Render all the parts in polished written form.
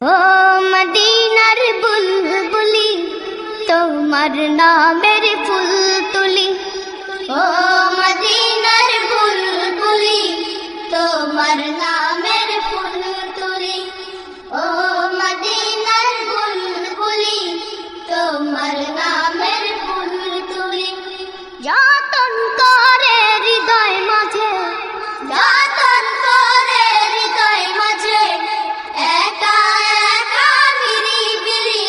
ও মদিনার বুলবুলি তোমার নামের ফুল তুলি, ও মদিনার বুলবুলি তোমার নামের ফুল তুলি, ও মদিনার বুলবুলি তোমার নামের ফুল তুলি। যতন করে হৃদয় মাঝে, যতন করে হৃদয় মাঝে একা একা নিরিবিলি,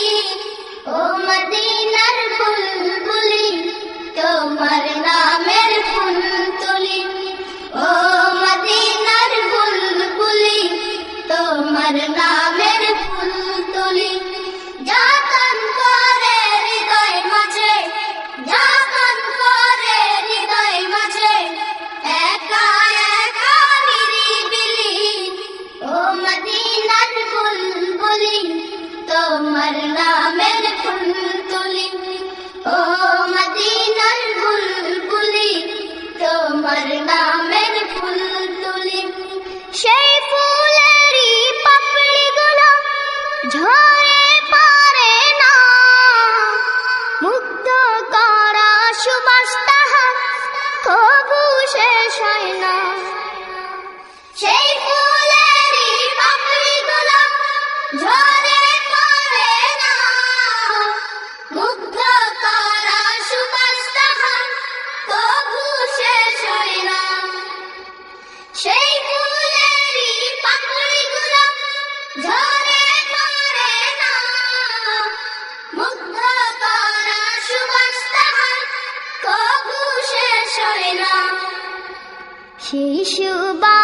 ও মদিনার বুলবুলি তোমার নামের ফুল তুলি, ও মদিনার বুলবুলি তোমার নামের ফুল তুলি। যতন করে হৃদয় মাঝে, যতন করে হৃদয় মাঝে একা একা নিরিবিলি, ও মদিনার বুলবুলি তোমার নামের ফুল তুলি, ও মদিনার বুলবুলি তোমার নামের ফুল তুলি। সেই ফুলেরই পাপড়িগুলো ঝরে পড়ে না, মুগ্ধ করা সুবাস তাহার কবু শেষ হয় না। সেই ফুলেরই পাপড়িগুলো ঝরে পড়ে না, মুগ্ধ করা সুবাস তাহার কবু শেষ হয় না। সেই ফুলেরই পাপড়িগুলো ঝরে পড়ে না, মুগ্ধ করা সুবাস তাহার কবু শেষ হয় না। সেই সুবাস